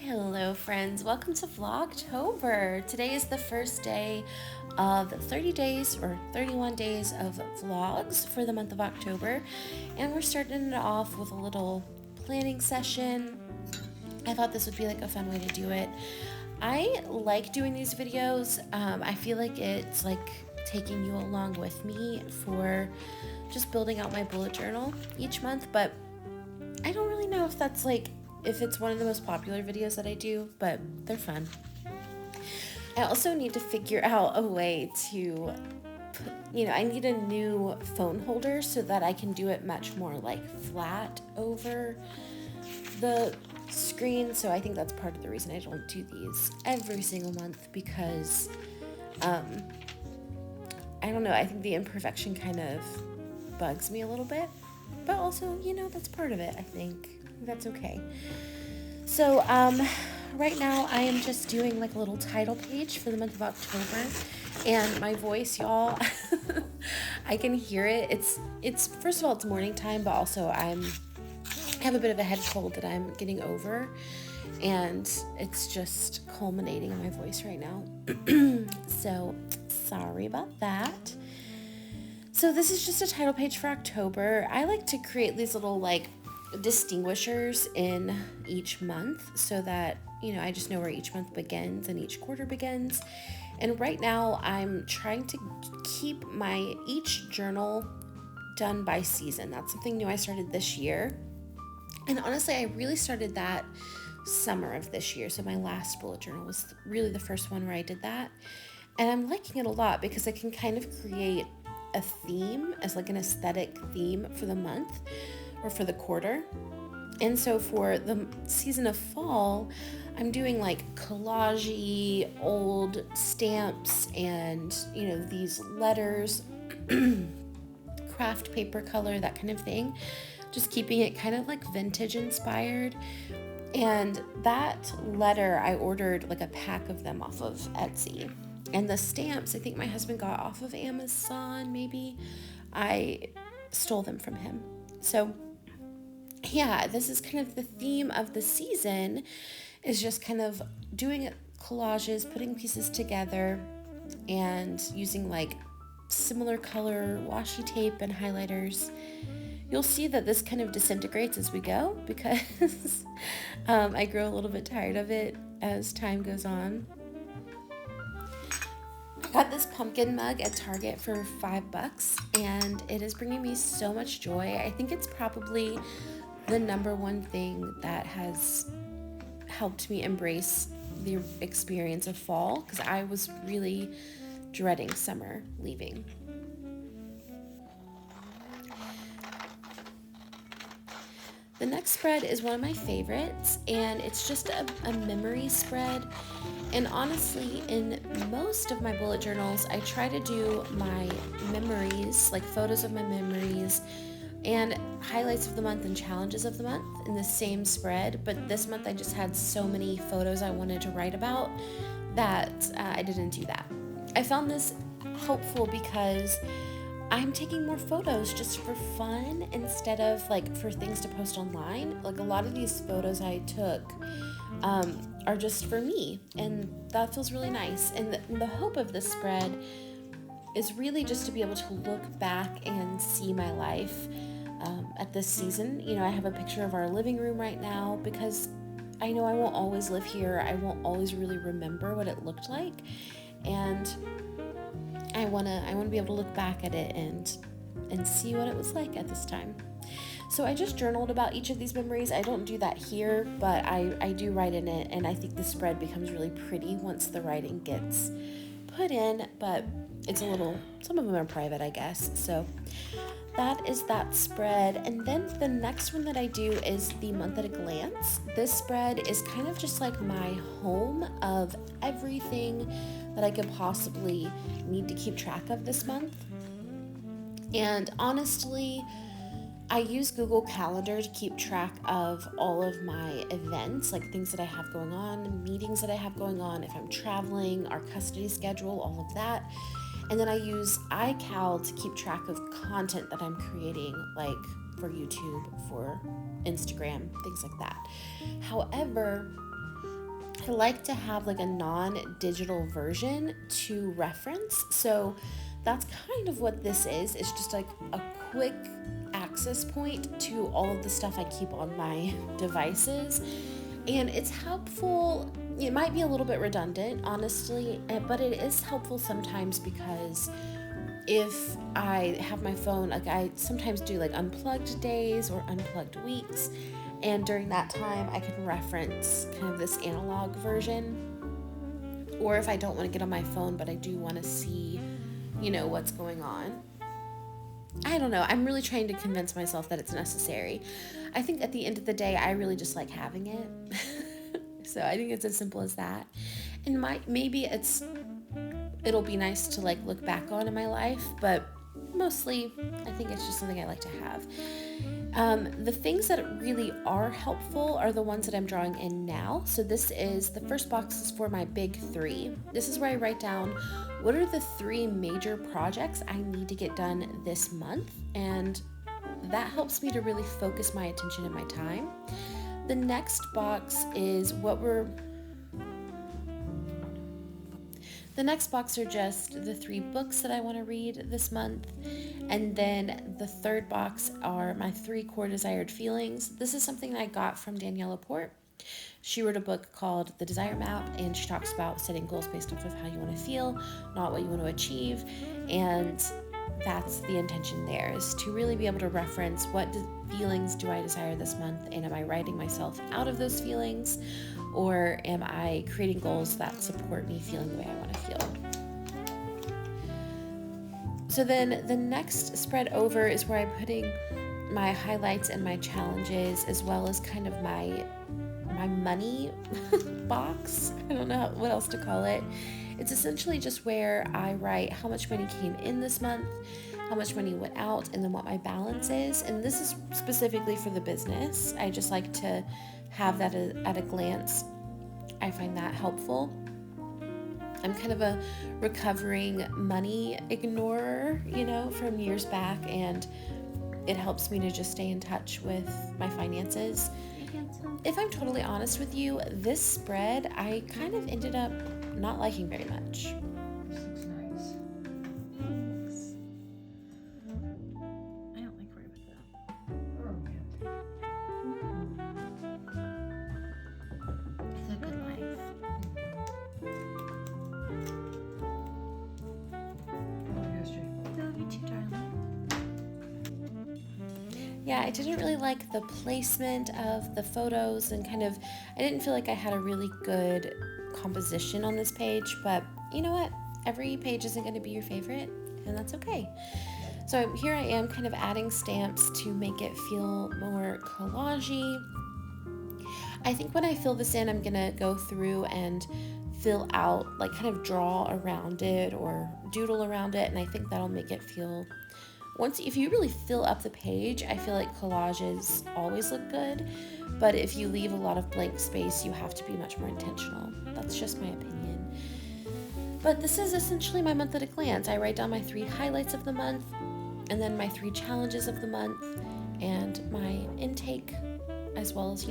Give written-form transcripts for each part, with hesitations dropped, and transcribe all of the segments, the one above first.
Hello friends, welcome to Vlogtober. Today is the first day of 30 days or 31 days of vlogs for the month of October, and we're starting it off with a little planning session. I thought this would be like a fun way to do it. I like doing these videos. I feel like it's like taking you along with me for just building out my bullet journal each month, but I don't really know if that's like if it's one of the most popular videos that I do, but they're fun. I also need to figure out a way to I need a new phone holder so that I can do it much more like flat over the screen. So I think that's part of the reason I don't do these every single month, because I don't know, I think the imperfection kind of bugs me a little bit, but also, that's part of it. I think that's okay. So right now I am just doing like a little title page for the month of October, and my voice, y'all, I can hear it. It's first of all, it's morning time, but also I have a bit of a head cold that I'm getting over, and it's just culminating in my voice right now. So sorry about that. So this is just a title page for October. I like to create these little like distinguishers in each month so that I just know where each month begins and each quarter begins. And right now I'm trying to keep each journal done by season. That's something new I started this year, and honestly I really started that summer of this year. So my last bullet journal was really the first one where I did that, and I'm liking it a lot because I can kind of create a theme as like an aesthetic theme for the month or for the quarter. And so for the season of fall, I'm doing like collage-y old stamps and these letters, craft paper color, that kind of thing, just keeping it kind of like vintage inspired. And that letter, I ordered like a pack of them off of Etsy. And the stamps, I think my husband got off of Amazon, maybe. I stole them from him. So yeah, this is kind of the theme of the season, is just kind of doing collages, putting pieces together, and using like similar color washi tape and highlighters. You'll see that this kind of disintegrates as we go because I grow a little bit tired of it as time goes on. I got this pumpkin mug at Target for $5, and it is bringing me so much joy. I think it's probably the number one thing that has helped me embrace the experience of fall, because I was really dreading summer leaving. The next spread is one of my favorites, and it's just a memory spread. And honestly, in most of my bullet journals, I try to do my memories, like photos of my memories, and highlights of the month and challenges of the month in the same spread. But this month I just had so many photos I wanted to write about that I didn't do that. I found this helpful because I'm taking more photos just for fun instead of like for things to post online. Like a lot of these photos I took are just for me, and that feels really nice. And the hope of this spread is really just to be able to look back and see my life at this season. I have a picture of our living room right now because I know I won't always live here. I won't always really remember what it looked like, and I wanna be able to look back at it and see what it was like at this time. So I just journaled about each of these memories. I don't do that here, but I do write in it, and I think the spread becomes really pretty once the writing gets put in, but it's some of them are private, I guess. So that is that spread. And then the next one that I do is the month at a glance. This spread is kind of just like my home of everything that I could possibly need to keep track of this month. And honestly, I use Google Calendar to keep track of all of my events, like things that I have going on, meetings that I have going on, if I'm traveling, our custody schedule, all of that. And then I use iCal to keep track of content that I'm creating, like for YouTube, for Instagram, things like that. However, I like to have like a non-digital version to reference. So that's kind of what this is. It's just like a quick access point to all of the stuff I keep on my devices. And it's helpful. It might be a little bit redundant, honestly, but it is helpful sometimes because if I have my phone, like I sometimes do like unplugged days or unplugged weeks, and during that time I can reference kind of this analog version. Or if I don't want to get on my phone, but I do want to see, what's going on. I don't know. I'm really trying to convince myself that it's necessary. I think at the end of the day, I really just like having it. So I think it's as simple as that. And maybe it'll be nice to like look back on in my life, but mostly I think it's just something I like to have. The things that really are helpful are the ones that I'm drawing in now. So the first box is for my big 3. This is where I write down what are the 3 major projects I need to get done this month, and that helps me to really focus my attention and my time. The next box is The next box are just the 3 books that I want to read this month. And then the third box are my 3 core desired feelings. This is something I got from Danielle Laporte. She wrote a book called The Desire Map, and she talks about setting goals based off of how you want to feel, not what you want to achieve. And that's the intention there, is to really be able to reference what feelings do I desire this month, and am I writing myself out of those feelings, or am I creating goals that support me feeling the way I want to feel? So then the next spread over is where I'm putting my highlights and my challenges, as well as kind of my money box. I don't know what else to call it. It's essentially just where I write how much money came in this month, how much money went out, and then what my balance is. And this is specifically for the business. I just like to have that at a glance. I find that helpful. I'm kind of a recovering money ignorer, from years back, and it helps me to just stay in touch with my finances. If I'm totally honest with you, this spread I kind of ended up not liking very much. This looks nice. Thanks. I don't like worry about that. It's a good life. I love you too, darling. Yeah, I didn't really like the placement of the photos, and I didn't feel like I had a really good composition on this page, but you know what? Every page isn't going to be your favorite, and that's okay. So here I am kind of adding stamps to make it feel more collage-y. I think when I fill this in, I'm going to go through and fill out, like kind of draw around it or doodle around it, and I think that'll make it feel... If you really fill up the page, I feel like collages always look good, but if you leave a lot of blank space, you have to be much more intentional. That's just my opinion. But this is essentially my month at a glance. I write down my 3 highlights of the month, and then my 3 challenges of the month, and my intake, as well as,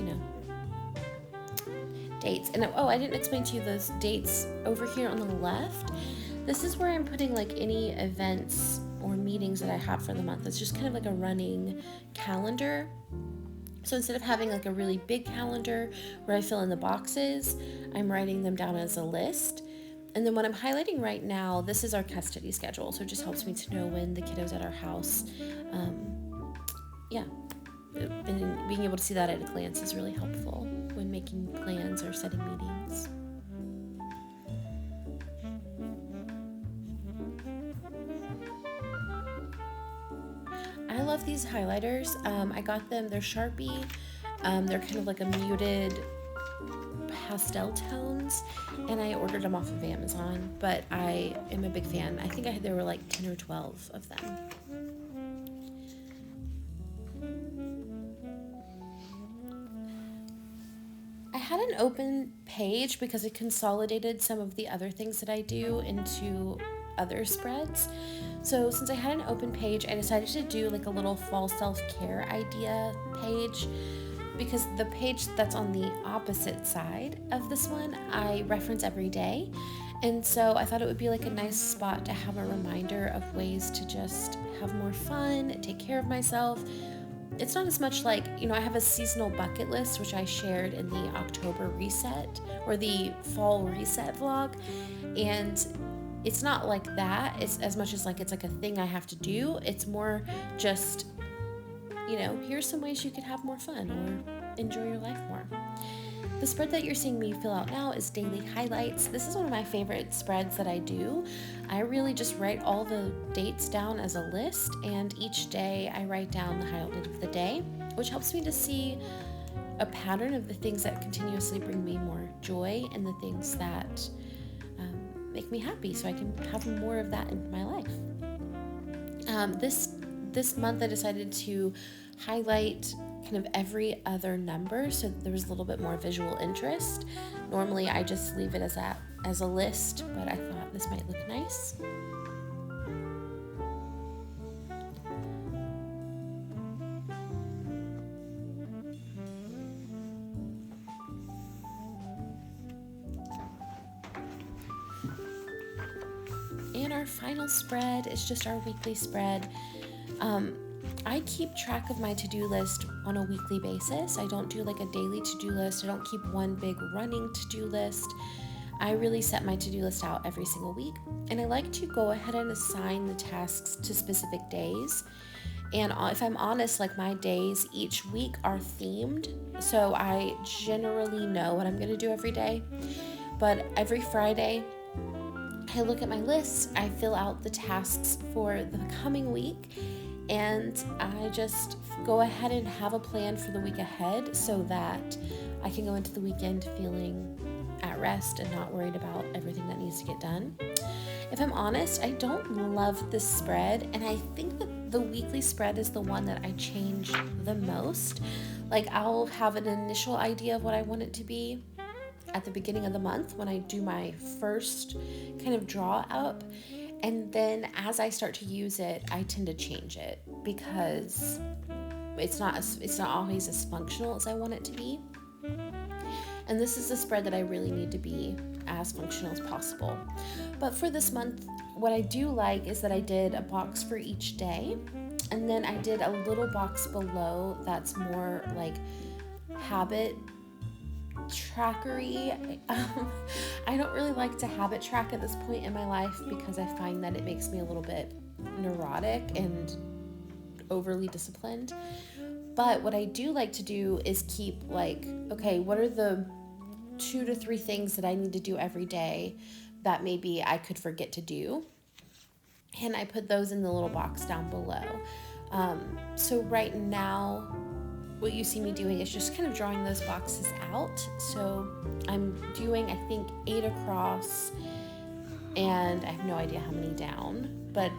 dates. And I didn't explain to you those dates over here on the left. This is where I'm putting like any events or meetings that I have for the month. It's just kind of like a running calendar. So instead of having like a really big calendar where I fill in the boxes, I'm writing them down as a list. And then what I'm highlighting right now, this is our custody schedule. So it just helps me to know when the kiddo's at our house. And being able to see that at a glance is really helpful when making plans or setting meetings. I love these highlighters. I got them, they're Sharpie. They're kind of like a muted pastel tones, and I ordered them off of Amazon, but I am a big fan. I think there were like 10 or 12 of them. I had an open page because I consolidated some of the other things that I do into other spreads. So since I had an open page, I decided to do like a little fall self-care idea page, because the page that's on the opposite side of this one I reference every day, and so I thought it would be like a nice spot to have a reminder of ways to just have more fun, take care of myself. It's not as much like, I have a seasonal bucket list, which I shared in the October reset or the fall reset vlog, and it's not like that. It's as much as like it's like a thing I have to do. It's more just, here's some ways you could have more fun or enjoy your life more. The spread that you're seeing me fill out now is daily highlights. This is one of my favorite spreads that I do. I really just write all the dates down as a list, and each day I write down the highlight of the day, which helps me to see a pattern of the things that continuously bring me more joy and the things that make me happy, so I can have more of that in my life. This month I decided to highlight kind of every other number, so there was a little bit more visual interest. Normally I just leave it as a list, but I thought this might look nice. And our final spread is just our weekly spread. I keep track of my to-do list on a weekly basis. I don't do like a daily to-do list. I don't keep one big running to-do list. I really set my to-do list out every single week, and I like to go ahead and assign the tasks to specific days. And if I'm honest, like my days each week are themed, so I generally know what I'm going to do every day. But every Friday, I look at my list, I fill out the tasks for the coming week, and I just go ahead and have a plan for the week ahead so that I can go into the weekend feeling at rest and not worried about everything that needs to get done. If I'm honest, I don't love this spread, and I think that the weekly spread is the one that I change the most. Like, I'll have an initial idea of what I want it to be at the beginning of the month when I do my first kind of draw up, and then as I start to use it, I tend to change it because it's not always as functional as I want it to be. And this is a spread that I really need to be as functional as possible. But for this month, what I do like is that I did a box for each day, and then I did a little box below that's more like habit trackery. I don't really like to habit track at this point in my life because I find that it makes me a little bit neurotic and overly disciplined. But what I do like to do is keep like, okay, what are the 2 to 3 things that I need to do every day that maybe I could forget to do? And I put those in the little box down below. So right now, what you see me doing is just kind of drawing those boxes out. So I'm doing, I think, 8 across, and I have no idea how many down, but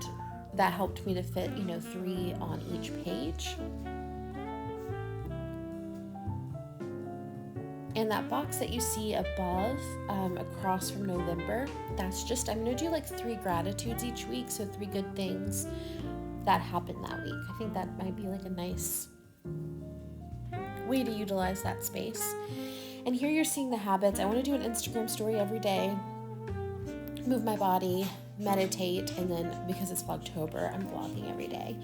that helped me to fit, 3 on each page. And that box that you see above, across from November, that's just, I'm going to do like 3 gratitudes each week, so 3 good things that happened that week. I think that might be like a nice way to utilize that space. And here you're seeing the habits. I want to do an Instagram story every day, move my body, meditate, and then because it's Vlogtober, I'm vlogging every day.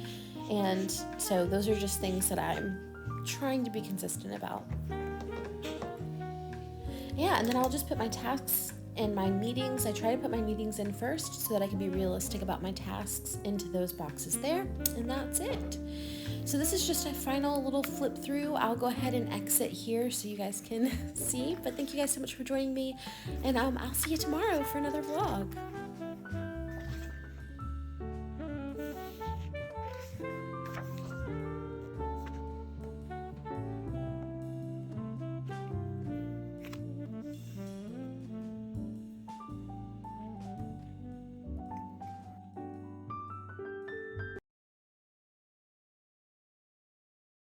And so those are just things that I'm trying to be consistent about. Yeah, and then I'll just put my tasks and my meetings. I try to put my meetings in first so that I can be realistic about my tasks into those boxes there, and that's it. So this is just a final little flip through. I'll go ahead and exit here so you guys can see, but thank you guys so much for joining me, and I'll see you tomorrow for another vlog.